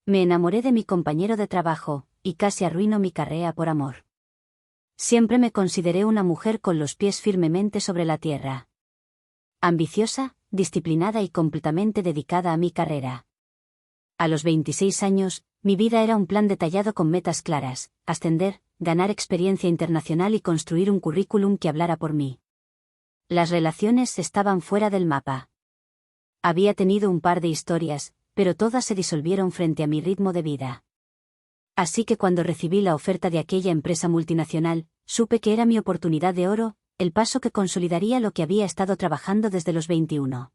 Me enamoré de mi compañero de trabajo, y casi arruino mi carrera por amor. Siempre me consideré una mujer con los pies firmemente sobre la tierra. Ambiciosa, disciplinada y completamente dedicada a mi carrera. A los 26 años, mi vida era un plan detallado con metas claras: ascender, ganar experiencia internacional y construir un currículum que hablara por mí. Las relaciones estaban fuera del mapa. Había tenido un par de historias, pero todas se disolvieron frente a mi ritmo de vida. Así que cuando recibí la oferta de aquella empresa multinacional, supe que era mi oportunidad de oro, el paso que consolidaría lo que había estado trabajando desde los 21.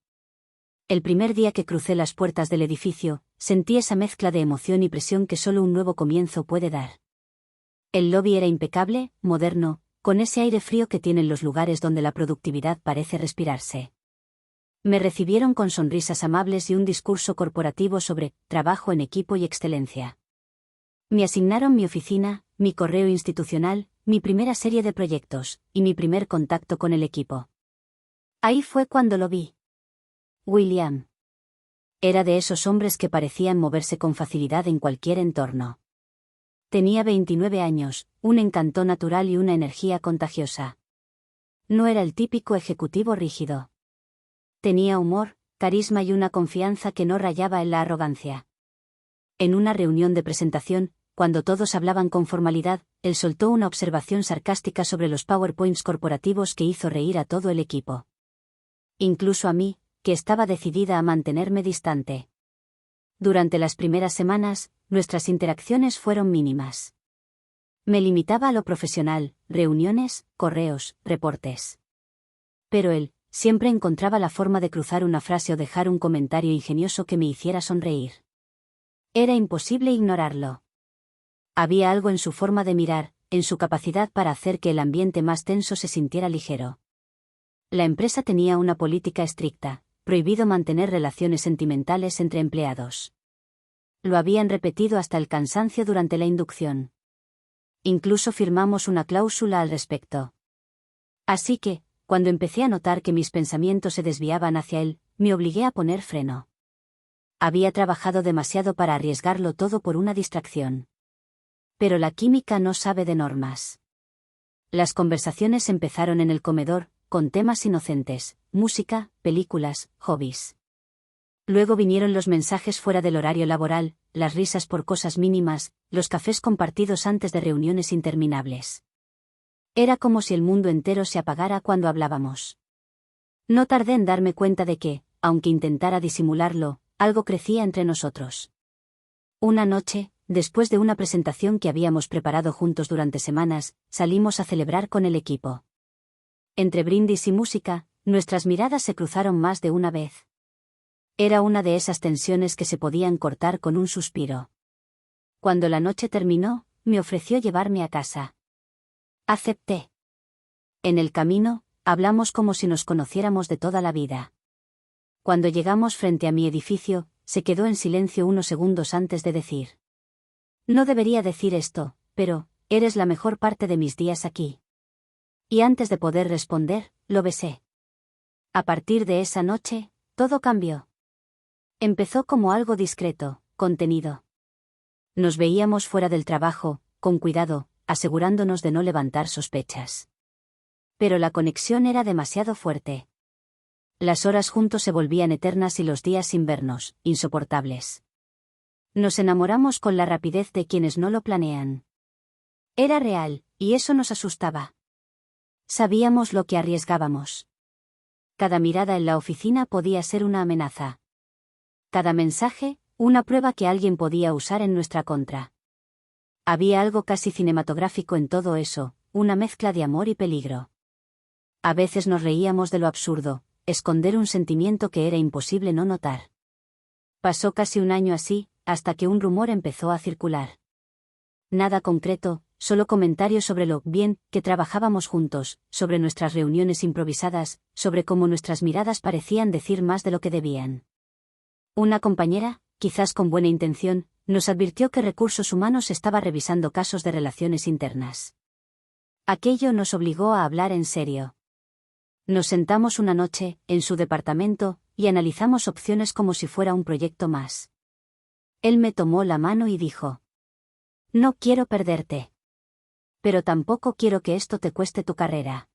El primer día que crucé las puertas del edificio, sentí esa mezcla de emoción y presión que solo un nuevo comienzo puede dar. El lobby era impecable, moderno, con ese aire frío que tienen los lugares donde la productividad parece respirarse. Me recibieron con sonrisas amables y un discurso corporativo sobre trabajo en equipo y excelencia. Me asignaron mi oficina, mi correo institucional, mi primera serie de proyectos, y mi primer contacto con el equipo. Ahí fue cuando lo vi. William. Era de esos hombres que parecían moverse con facilidad en cualquier entorno. Tenía 29 años, un encanto natural y una energía contagiosa. No era el típico ejecutivo rígido. Tenía humor, carisma y una confianza que no rayaba en la arrogancia. En una reunión de presentación, cuando todos hablaban con formalidad, él soltó una observación sarcástica sobre los PowerPoints corporativos que hizo reír a todo el equipo. Incluso a mí, que estaba decidida a mantenerme distante. Durante las primeras semanas, nuestras interacciones fueron mínimas. Me limitaba a lo profesional: reuniones, correos, reportes. Pero él siempre encontraba la forma de cruzar una frase o dejar un comentario ingenioso que me hiciera sonreír. Era imposible ignorarlo. Había algo en su forma de mirar, en su capacidad para hacer que el ambiente más tenso se sintiera ligero. La empresa tenía una política estricta: prohibido mantener relaciones sentimentales entre empleados. Lo habían repetido hasta el cansancio durante la inducción. Incluso firmamos una cláusula al respecto. Así que, cuando empecé a notar que mis pensamientos se desviaban hacia él, me obligué a poner freno. Había trabajado demasiado para arriesgarlo todo por una distracción. Pero la química no sabe de normas. Las conversaciones empezaron en el comedor, con temas inocentes: música, películas, hobbies. Luego vinieron los mensajes fuera del horario laboral, las risas por cosas mínimas, los cafés compartidos antes de reuniones interminables. Era como si el mundo entero se apagara cuando hablábamos. No tardé en darme cuenta de que, aunque intentara disimularlo, algo crecía entre nosotros. Una noche, después de una presentación que habíamos preparado juntos durante semanas, salimos a celebrar con el equipo. Entre brindis y música, nuestras miradas se cruzaron más de una vez. Era una de esas tensiones que se podían cortar con un suspiro. Cuando la noche terminó, me ofreció llevarme a casa. Acepté. En el camino, hablamos como si nos conociéramos de toda la vida. Cuando llegamos frente a mi edificio, se quedó en silencio unos segundos antes de decir: no debería decir esto, pero eres la mejor parte de mis días aquí. Y antes de poder responder, lo besé. A partir de esa noche, todo cambió. Empezó como algo discreto, contenido. Nos veíamos fuera del trabajo, con cuidado, asegurándonos de no levantar sospechas. Pero la conexión era demasiado fuerte. Las horas juntos se volvían eternas y los días sin vernos, insoportables. Nos enamoramos con la rapidez de quienes no lo planean. Era real, y eso nos asustaba. Sabíamos lo que arriesgábamos. Cada mirada en la oficina podía ser una amenaza. Cada mensaje, una prueba que alguien podía usar en nuestra contra. Había algo casi cinematográfico en todo eso, una mezcla de amor y peligro. A veces nos reíamos de lo absurdo: esconder un sentimiento que era imposible no notar. Pasó casi un año así, hasta que un rumor empezó a circular. Nada concreto, solo comentarios sobre lo bien que trabajábamos juntos, sobre nuestras reuniones improvisadas, sobre cómo nuestras miradas parecían decir más de lo que debían. Una compañera, quizás con buena intención, nos advirtió que Recursos Humanos estaba revisando casos de relaciones internas. Aquello nos obligó a hablar en serio. Nos sentamos una noche, en su departamento, y analizamos opciones como si fuera un proyecto más. Él me tomó la mano y dijo: No quiero perderte. Pero tampoco quiero que esto te cueste tu carrera.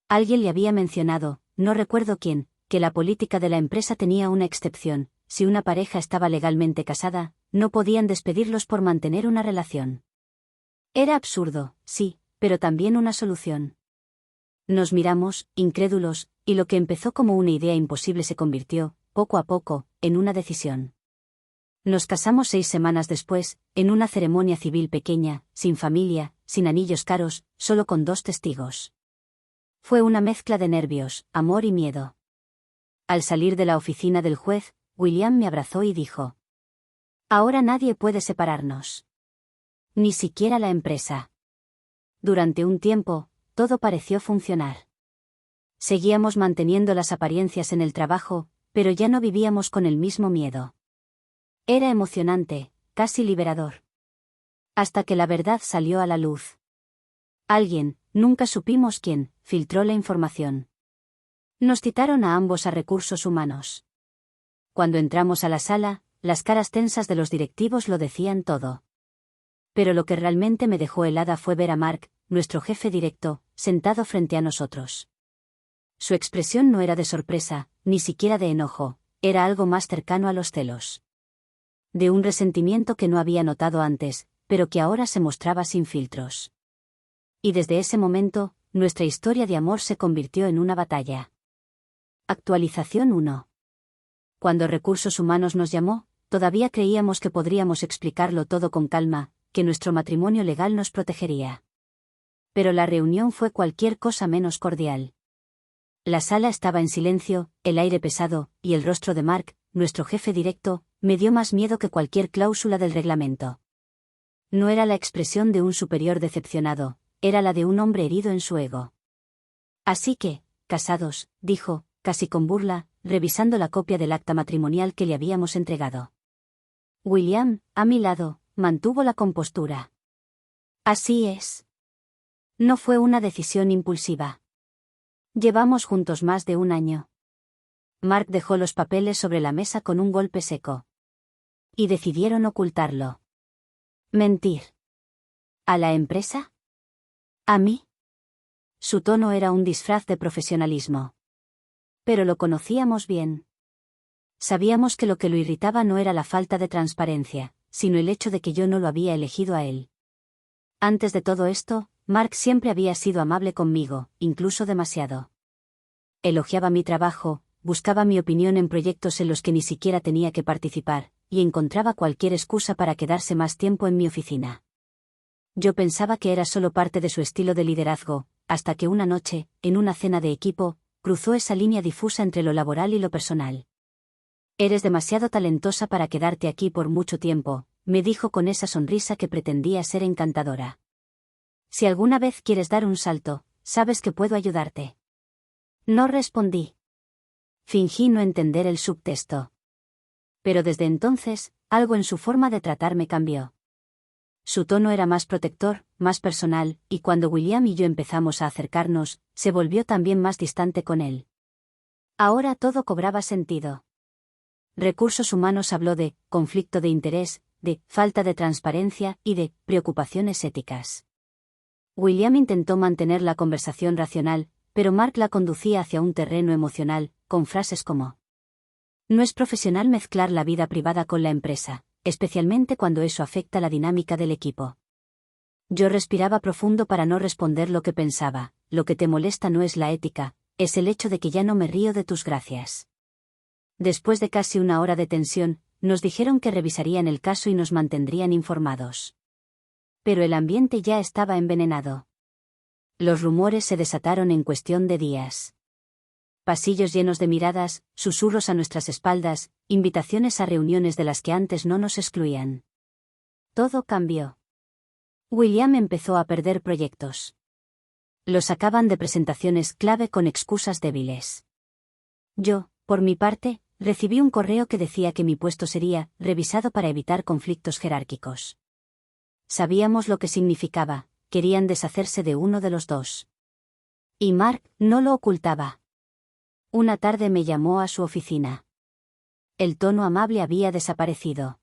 Alguien le había mencionado, no recuerdo quién, que la política de la empresa tenía una excepción: si una pareja estaba legalmente casada, no podían despedirlos por mantener una relación. Era absurdo, sí, pero también una solución. Nos miramos, incrédulos, y lo que empezó como una idea imposible se convirtió, poco a poco, en una decisión. Nos casamos 6 semanas después, en una ceremonia civil pequeña, sin familia, sin anillos caros, solo con 2 testigos. Fue una mezcla de nervios, amor y miedo. Al salir de la oficina del juez, William me abrazó y dijo: Ahora nadie puede separarnos. Ni siquiera la empresa. Durante un tiempo, todo pareció funcionar. Seguíamos manteniendo las apariencias en el trabajo, pero ya no vivíamos con el mismo miedo. Era emocionante, casi liberador. Hasta que la verdad salió a la luz. Alguien, nunca supimos quién, filtró la información. Nos citaron a ambos a recursos humanos. Cuando entramos a la sala, las caras tensas de los directivos lo decían todo. Pero lo que realmente me dejó helada fue ver a Mark, nuestro jefe directo, sentado frente a nosotros. Su expresión no era de sorpresa, ni siquiera de enojo, era algo más cercano a los celos. De un resentimiento que no había notado antes, pero que ahora se mostraba sin filtros. Y desde ese momento, nuestra historia de amor se convirtió en una batalla. Actualización 1. Cuando Recursos Humanos nos llamó, todavía creíamos que podríamos explicarlo todo con calma, que nuestro matrimonio legal nos protegería. Pero la reunión fue cualquier cosa menos cordial. La sala estaba en silencio, el aire pesado, y el rostro de Mark, nuestro jefe directo, me dio más miedo que cualquier cláusula del reglamento. No era la expresión de un superior decepcionado, era la de un hombre herido en su ego. Así que, casados, dijo, casi con burla, revisando la copia del acta matrimonial que le habíamos entregado. William, a mi lado, mantuvo la compostura. Así es. No fue una decisión impulsiva. Llevamos juntos más de un año. Mark dejó los papeles sobre la mesa con un golpe seco. Y decidieron ocultarlo. Mentir. ¿A la empresa? ¿A mí? Su tono era un disfraz de profesionalismo. Pero lo conocíamos bien. Sabíamos que lo irritaba no era la falta de transparencia, sino el hecho de que yo no lo había elegido a él. Antes de todo esto, Mark siempre había sido amable conmigo, incluso demasiado. Elogiaba mi trabajo, buscaba mi opinión en proyectos en los que ni siquiera tenía que participar, y encontraba cualquier excusa para quedarse más tiempo en mi oficina. Yo pensaba que era solo parte de su estilo de liderazgo, hasta que una noche, en una cena de equipo, cruzó esa línea difusa entre lo laboral y lo personal. Eres demasiado talentosa para quedarte aquí por mucho tiempo, me dijo con esa sonrisa que pretendía ser encantadora. Si alguna vez quieres dar un salto, sabes que puedo ayudarte. No respondí. Fingí no entender el subtexto. Pero desde entonces, algo en su forma de tratarme cambió. Su tono era más protector, más personal, y cuando William y yo empezamos a acercarnos, se volvió también más distante con él. Ahora todo cobraba sentido. Recursos Humanos habló de conflicto de interés, de falta de transparencia y de preocupaciones éticas. William intentó mantener la conversación racional, pero Mark la conducía hacia un terreno emocional, con frases como: no es profesional mezclar la vida privada con la empresa, especialmente cuando eso afecta la dinámica del equipo. Yo respiraba profundo para no responder lo que pensaba: lo que te molesta no es la ética, es el hecho de que ya no me río de tus gracias. Después de casi una hora de tensión, nos dijeron que revisarían el caso y nos mantendrían informados. Pero el ambiente ya estaba envenenado. Los rumores se desataron en cuestión de días. Pasillos llenos de miradas, susurros a nuestras espaldas, invitaciones a reuniones de las que antes no nos excluían. Todo cambió. William empezó a perder proyectos. Los sacaban de presentaciones clave con excusas débiles. Yo, por mi parte, recibí un correo que decía que mi puesto sería revisado para evitar conflictos jerárquicos. Sabíamos lo que significaba: querían deshacerse de uno de los dos. Y Mark no lo ocultaba. Una tarde me llamó a su oficina. El tono amable había desaparecido.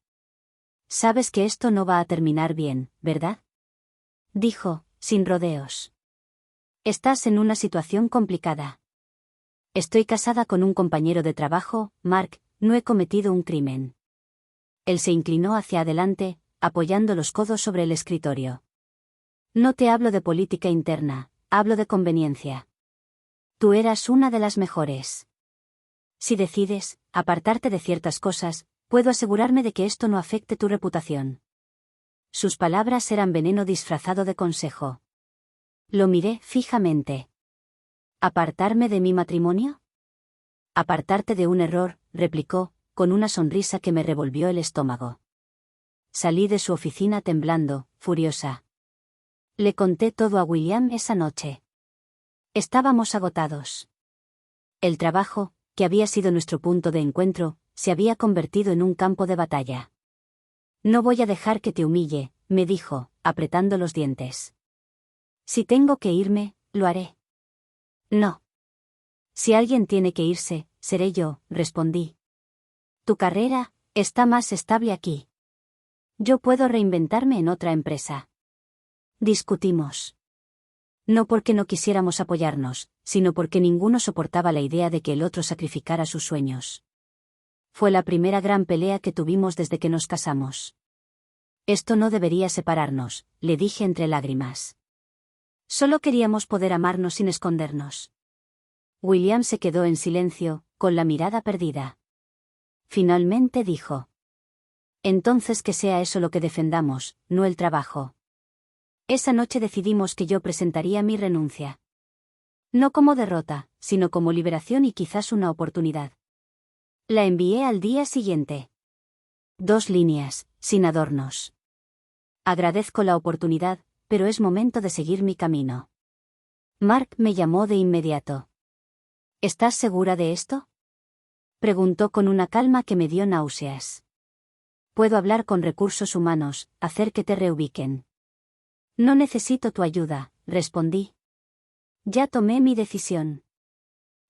Sabes que esto no va a terminar bien, ¿verdad? Dijo, sin rodeos. Estás en una situación complicada. Estoy casada con un compañero de trabajo, Mark, no he cometido un crimen. Él se inclinó hacia adelante, apoyando los codos sobre el escritorio. No te hablo de política interna, hablo de conveniencia. Tú eras una de las mejores. Si decides apartarte de ciertas cosas, puedo asegurarme de que esto no afecte tu reputación. Sus palabras eran veneno disfrazado de consejo. Lo miré fijamente. ¿Apartarme de mi matrimonio? Apartarte de un error, replicó, con una sonrisa que me revolvió el estómago. Salí de su oficina temblando, furiosa. Le conté todo a William esa noche. Estábamos agotados. El trabajo, que había sido nuestro punto de encuentro, se había convertido en un campo de batalla. No voy a dejar que te humille, me dijo, apretando los dientes. Si tengo que irme, lo haré. No. Si alguien tiene que irse, seré yo, respondí. Tu carrera está más estable aquí. Yo puedo reinventarme en otra empresa. Discutimos. No porque no quisiéramos apoyarnos, sino porque ninguno soportaba la idea de que el otro sacrificara sus sueños. Fue la primera gran pelea que tuvimos desde que nos casamos. Esto no debería separarnos, le dije entre lágrimas. Solo queríamos poder amarnos sin escondernos. William se quedó en silencio, con la mirada perdida. Finalmente dijo. Entonces que sea eso lo que defendamos, no el trabajo. Esa noche decidimos que yo presentaría mi renuncia. No como derrota, sino como liberación y quizás una oportunidad. La envié al día siguiente. 2 líneas, sin adornos. Agradezco la oportunidad, pero es momento de seguir mi camino. Mark me llamó de inmediato. ¿Estás segura de esto? Preguntó con una calma que me dio náuseas. Puedo hablar con recursos humanos, hacer que te reubiquen. No necesito tu ayuda, respondí. Ya tomé mi decisión.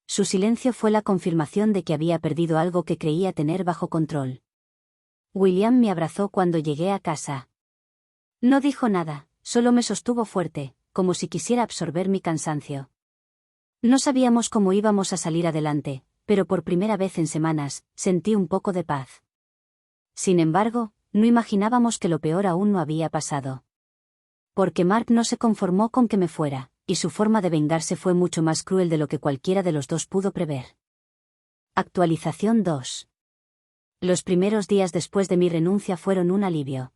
Su silencio fue la confirmación de que había perdido algo que creía tener bajo control. William me abrazó cuando llegué a casa. No dijo nada, solo me sostuvo fuerte, como si quisiera absorber mi cansancio. No sabíamos cómo íbamos a salir adelante, pero por primera vez en semanas, sentí un poco de paz. Sin embargo, no imaginábamos que lo peor aún no había pasado. Porque Mark no se conformó con que me fuera, y su forma de vengarse fue mucho más cruel de lo que cualquiera de los dos pudo prever. Actualización 2. Los primeros días después de mi renuncia fueron un alivio.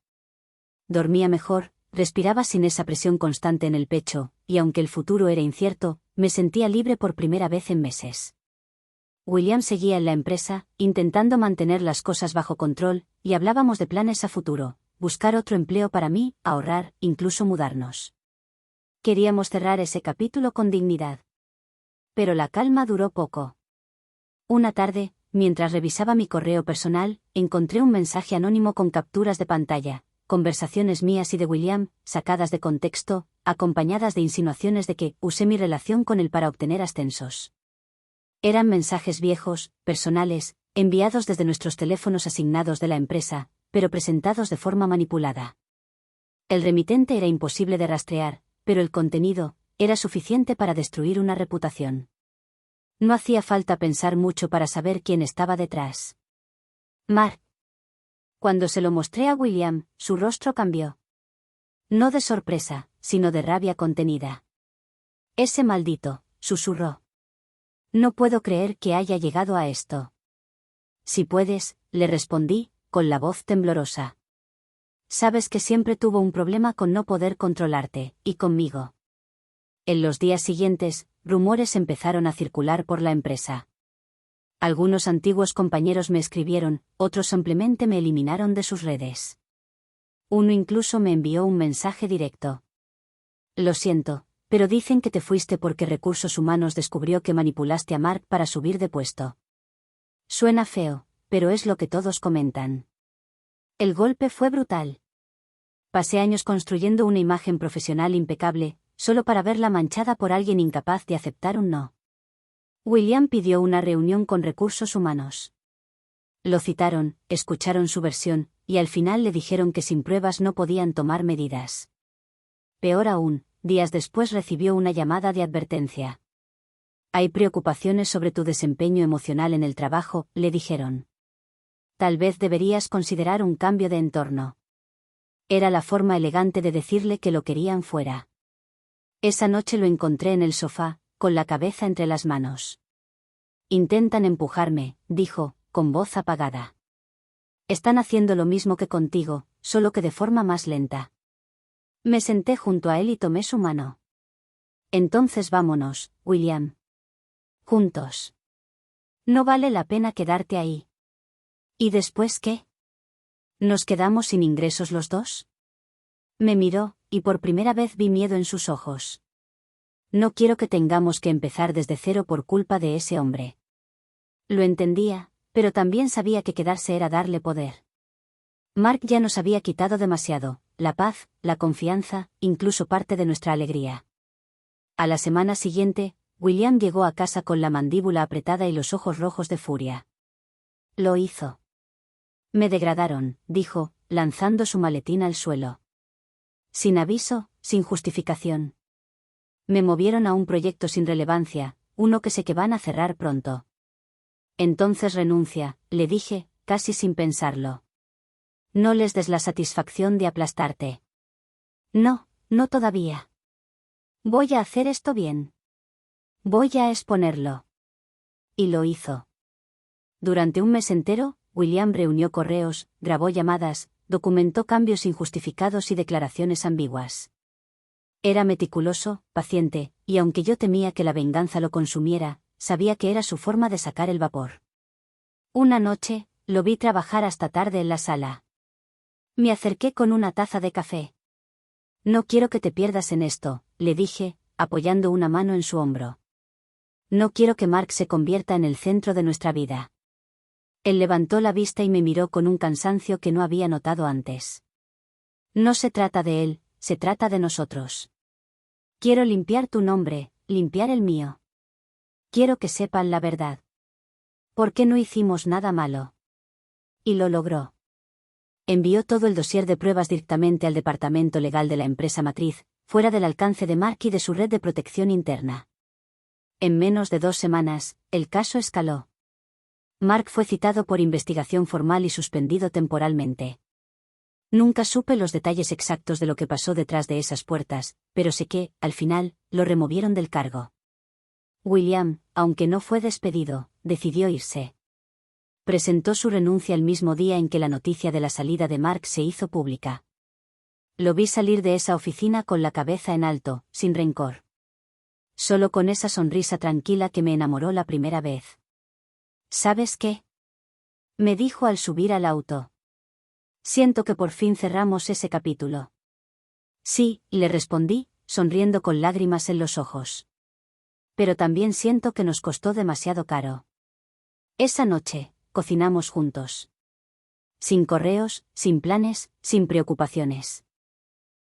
Dormía mejor, respiraba sin esa presión constante en el pecho, y aunque el futuro era incierto, me sentía libre por primera vez en meses. William seguía en la empresa, intentando mantener las cosas bajo control, y hablábamos de planes a futuro. Buscar otro empleo para mí, ahorrar, incluso mudarnos. Queríamos cerrar ese capítulo con dignidad. Pero la calma duró poco. Una tarde, mientras revisaba mi correo personal, encontré un mensaje anónimo con capturas de pantalla, conversaciones mías y de William, sacadas de contexto, acompañadas de insinuaciones de que usé mi relación con él para obtener ascensos. Eran mensajes viejos, personales, enviados desde nuestros teléfonos asignados de la empresa, pero presentados de forma manipulada. El remitente era imposible de rastrear, pero el contenido era suficiente para destruir una reputación. No hacía falta pensar mucho para saber quién estaba detrás. Mark. Cuando se lo mostré a William, su rostro cambió. No de sorpresa, sino de rabia contenida. Ese maldito, susurró. No puedo creer que haya llegado a esto. Si puedes, le respondí, con la voz temblorosa. Sabes que siempre tuvo un problema con no poder controlarte, y conmigo. En los días siguientes, rumores empezaron a circular por la empresa. Algunos antiguos compañeros me escribieron, otros simplemente me eliminaron de sus redes. Uno incluso me envió un mensaje directo. Lo siento, pero dicen que te fuiste porque Recursos Humanos descubrió que manipulaste a Mark para subir de puesto. Suena feo, pero es lo que todos comentan. El golpe fue brutal. Pasé años construyendo una imagen profesional impecable, solo para verla manchada por alguien incapaz de aceptar un no. William pidió una reunión con Recursos Humanos. Lo citaron, escucharon su versión, y al final le dijeron que sin pruebas no podían tomar medidas. Peor aún, días después recibió una llamada de advertencia. Hay preocupaciones sobre tu desempeño emocional en el trabajo, le dijeron. Tal vez deberías considerar un cambio de entorno. Era la forma elegante de decirle que lo querían fuera. Esa noche lo encontré en el sofá, con la cabeza entre las manos. Intentan empujarme, dijo, con voz apagada. Están haciendo lo mismo que contigo, solo que de forma más lenta. Me senté junto a él y tomé su mano. Entonces vámonos, William. Juntos. No vale la pena quedarte ahí. ¿Y después qué? ¿Nos quedamos sin ingresos los dos? Me miró, y por primera vez vi miedo en sus ojos. No quiero que tengamos que empezar desde cero por culpa de ese hombre. Lo entendía, pero también sabía que quedarse era darle poder. Mark ya nos había quitado demasiado, la paz, la confianza, incluso parte de nuestra alegría. A la semana siguiente, William llegó a casa con la mandíbula apretada y los ojos rojos de furia. Lo hizo. Me degradaron, dijo, lanzando su maletín al suelo. Sin aviso, sin justificación. Me movieron a un proyecto sin relevancia, uno que sé que van a cerrar pronto. Entonces renuncia, le dije, casi sin pensarlo. No les des la satisfacción de aplastarte. No, no todavía. Voy a hacer esto bien. Voy a exponerlo. Y lo hizo. Durante un mes entero, William reunió correos, grabó llamadas, documentó cambios injustificados y declaraciones ambiguas. Era meticuloso, paciente, y aunque yo temía que la venganza lo consumiera, sabía que era su forma de sacar el vapor. Una noche, lo vi trabajar hasta tarde en la sala. Me acerqué con una taza de café. No quiero que te pierdas en esto, le dije, apoyando una mano en su hombro. No quiero que Mark se convierta en el centro de nuestra vida. Él levantó la vista y me miró con un cansancio que no había notado antes. No se trata de él, se trata de nosotros. Quiero limpiar tu nombre, limpiar el mío. Quiero que sepan la verdad. ¿Por qué no hicimos nada malo? Y lo logró. Envió todo el dossier de pruebas directamente al departamento legal de la empresa matriz, fuera del alcance de Mark y de su red de protección interna. En menos de 2 semanas, el caso escaló. Mark fue citado por investigación formal y suspendido temporalmente. Nunca supe los detalles exactos de lo que pasó detrás de esas puertas, pero sé que, al final, lo removieron del cargo. William, aunque no fue despedido, decidió irse. Presentó su renuncia el mismo día en que la noticia de la salida de Mark se hizo pública. Lo vi salir de esa oficina con la cabeza en alto, sin rencor. Solo con esa sonrisa tranquila que me enamoró la primera vez. ¿Sabes qué? Me dijo al subir al auto. Siento que por fin cerramos ese capítulo. Sí, le respondí, sonriendo con lágrimas en los ojos. Pero también siento que nos costó demasiado caro. Esa noche, cocinamos juntos. Sin correos, sin planes, sin preocupaciones.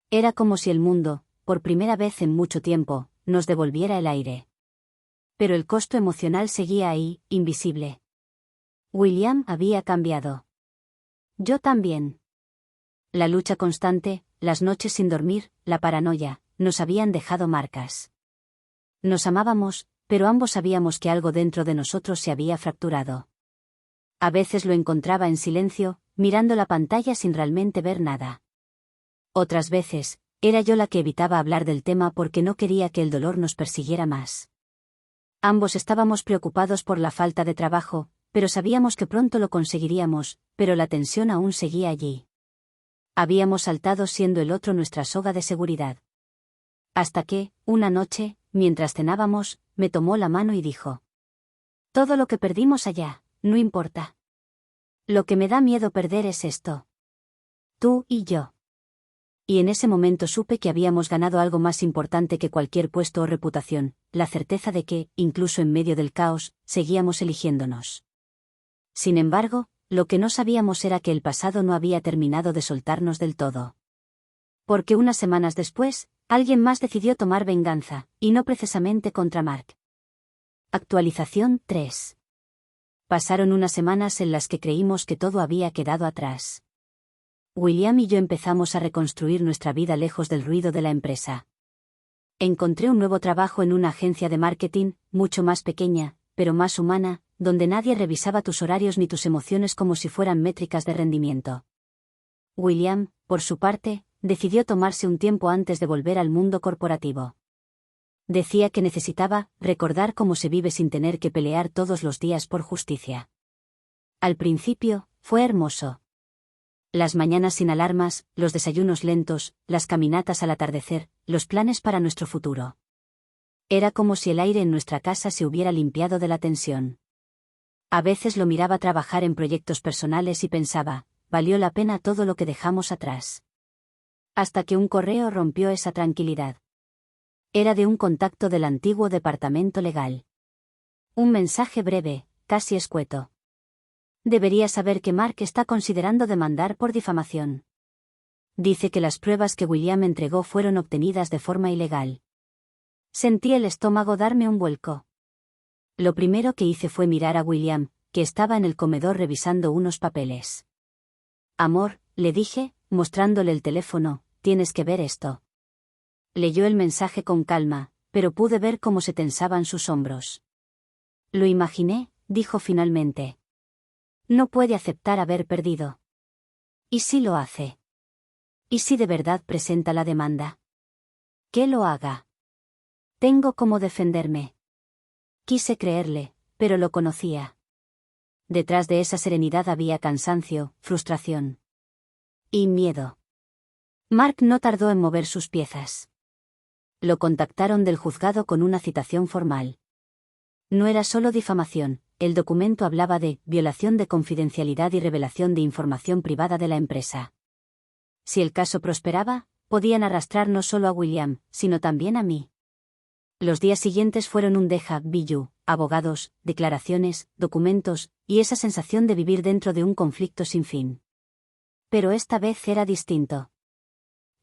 Era como si el mundo, por primera vez en mucho tiempo, nos devolviera el aire. Pero el costo emocional seguía ahí, invisible. William había cambiado. Yo también. La lucha constante, las noches sin dormir, la paranoia, nos habían dejado marcas. Nos amábamos, pero ambos sabíamos que algo dentro de nosotros se había fracturado. A veces lo encontraba en silencio, mirando la pantalla sin realmente ver nada. Otras veces, era yo la que evitaba hablar del tema porque no quería que el dolor nos persiguiera más. Ambos estábamos preocupados por la falta de trabajo, pero sabíamos que pronto lo conseguiríamos, pero la tensión aún seguía allí. Habíamos saltado siendo el otro nuestra soga de seguridad. Hasta que, una noche, mientras cenábamos, me tomó la mano y dijo: todo lo que perdimos allá, no importa. Lo que me da miedo perder es esto. Tú y yo. Y en ese momento supe que habíamos ganado algo más importante que cualquier puesto o reputación, la certeza de que, incluso en medio del caos, seguíamos eligiéndonos. Sin embargo, lo que no sabíamos era que el pasado no había terminado de soltarnos del todo. Porque unas semanas después, alguien más decidió tomar venganza, y no precisamente contra Mark. Actualización 3. Pasaron unas semanas en las que creímos que todo había quedado atrás. William y yo empezamos a reconstruir nuestra vida lejos del ruido de la empresa. Encontré un nuevo trabajo en una agencia de marketing, mucho más pequeña, pero más humana, donde nadie revisaba tus horarios ni tus emociones como si fueran métricas de rendimiento. William, por su parte, decidió tomarse un tiempo antes de volver al mundo corporativo. Decía que necesitaba recordar cómo se vive sin tener que pelear todos los días por justicia. Al principio, fue hermoso. Las mañanas sin alarmas, los desayunos lentos, las caminatas al atardecer, los planes para nuestro futuro. Era como si el aire en nuestra casa se hubiera limpiado de la tensión. A veces lo miraba trabajar en proyectos personales y pensaba, valió la pena todo lo que dejamos atrás. Hasta que un correo rompió esa tranquilidad. Era de un contacto del antiguo departamento legal. Un mensaje breve, casi escueto. Debería saber que Mark está considerando demandar por difamación. Dice que las pruebas que William entregó fueron obtenidas de forma ilegal. Sentí el estómago darme un vuelco. Lo primero que hice fue mirar a William, que estaba en el comedor revisando unos papeles. Amor, le dije, mostrándole el teléfono, tienes que ver esto. Leyó el mensaje con calma, pero pude ver cómo se tensaban sus hombros. Lo imaginé, dijo finalmente. No puede aceptar haber perdido. ¿Y si lo hace? ¿Y si de verdad presenta la demanda? Que lo haga. Tengo cómo defenderme. Quise creerle, pero lo conocía. Detrás de esa serenidad había cansancio, frustración. Y miedo. Mark no tardó en mover sus piezas. Lo contactaron del juzgado con una citación formal. No era solo difamación, el documento hablaba de violación de confidencialidad y revelación de información privada de la empresa. Si el caso prosperaba, podían arrastrar no solo a William, sino también a mí. Los días siguientes fueron un déjà vu, abogados, declaraciones, documentos, y esa sensación de vivir dentro de un conflicto sin fin. Pero esta vez era distinto.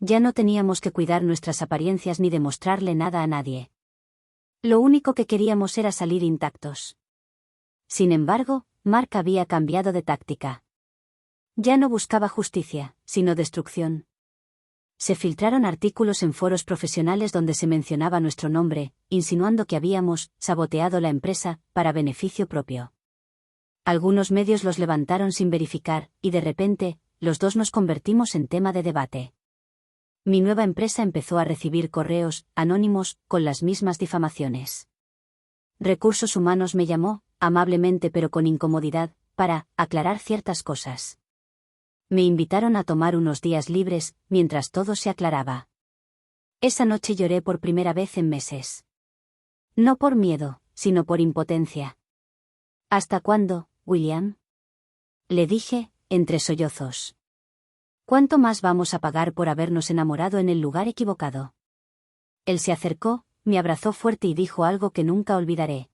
Ya no teníamos que cuidar nuestras apariencias ni demostrarle nada a nadie. Lo único que queríamos era salir intactos. Sin embargo, Mark había cambiado de táctica. Ya no buscaba justicia, sino destrucción. Se filtraron artículos en foros profesionales donde se mencionaba nuestro nombre, insinuando que habíamos saboteado la empresa para beneficio propio. Algunos medios los levantaron sin verificar, y de repente, los dos nos convertimos en tema de debate. Mi nueva empresa empezó a recibir correos anónimos con las mismas difamaciones. Recursos Humanos me llamó, amablemente pero con incomodidad, para aclarar ciertas cosas. Me invitaron a tomar unos días libres, mientras todo se aclaraba. Esa noche lloré por primera vez en meses. No por miedo, sino por impotencia. ¿Hasta cuándo, William? Le dije, entre sollozos. ¿Cuánto más vamos a pagar por habernos enamorado en el lugar equivocado? Él se acercó, me abrazó fuerte y dijo algo que nunca olvidaré.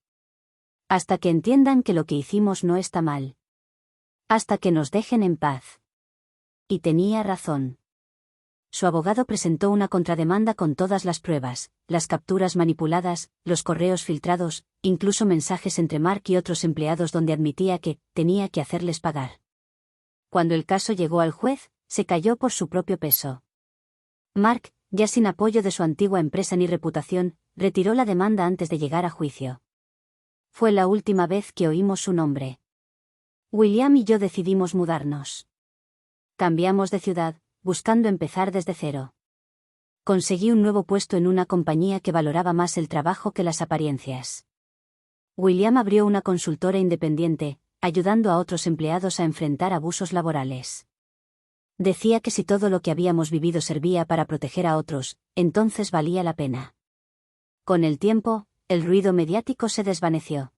Hasta que entiendan que lo que hicimos no está mal. Hasta que nos dejen en paz. Y tenía razón. Su abogado presentó una contrademanda con todas las pruebas, las capturas manipuladas, los correos filtrados, incluso mensajes entre Mark y otros empleados donde admitía que tenía que hacerles pagar. Cuando el caso llegó al juez, se cayó por su propio peso. Mark, ya sin apoyo de su antigua empresa ni reputación, retiró la demanda antes de llegar a juicio. Fue la última vez que oímos su nombre. William y yo decidimos mudarnos. Cambiamos de ciudad, buscando empezar desde cero. Conseguí un nuevo puesto en una compañía que valoraba más el trabajo que las apariencias. William abrió una consultora independiente, ayudando a otros empleados a enfrentar abusos laborales. Decía que si todo lo que habíamos vivido servía para proteger a otros, entonces valía la pena. Con el tiempo, el ruido mediático se desvaneció.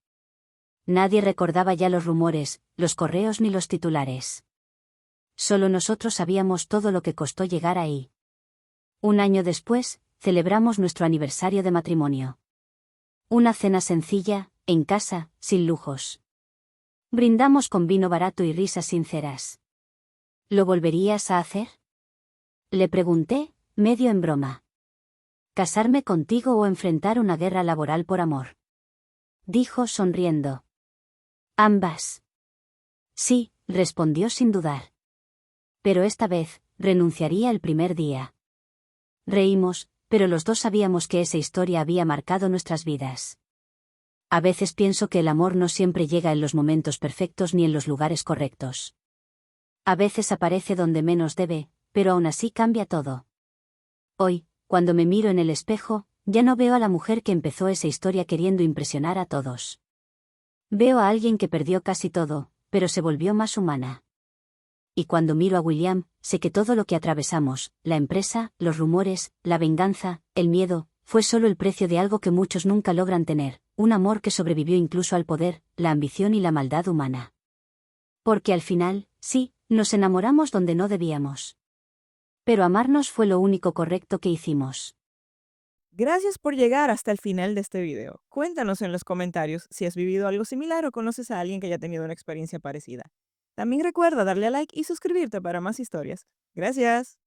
Nadie recordaba ya los rumores, los correos ni los titulares. Solo nosotros sabíamos todo lo que costó llegar ahí. Un año después, celebramos nuestro aniversario de matrimonio. Una cena sencilla, en casa, sin lujos. Brindamos con vino barato y risas sinceras. ¿Lo volverías a hacer? Le pregunté, medio en broma. ¿Casarme contigo o enfrentar una guerra laboral por amor? Dijo sonriendo. Ambas. Sí, respondió sin dudar. pero esta vez, renunciaría el primer día. Reímos, pero los dos sabíamos que esa historia había marcado nuestras vidas. A veces pienso que el amor no siempre llega en los momentos perfectos ni en los lugares correctos. A veces aparece donde menos debe, pero aún así cambia todo. Hoy, cuando me miro en el espejo, ya no veo a la mujer que empezó esa historia queriendo impresionar a todos. Veo a alguien que perdió casi todo, pero se volvió más humana. Y cuando miro a William, sé que todo lo que atravesamos, la empresa, los rumores, la venganza, el miedo, fue solo el precio de algo que muchos nunca logran tener, un amor que sobrevivió incluso al poder, la ambición y la maldad humana. Porque al final, sí, nos enamoramos donde no debíamos. Pero amarnos fue lo único correcto que hicimos. Gracias por llegar hasta el final de este video. Cuéntanos en los comentarios si has vivido algo similar o conoces a alguien que haya tenido una experiencia parecida. También recuerda darle a like y suscribirte para más historias. Gracias.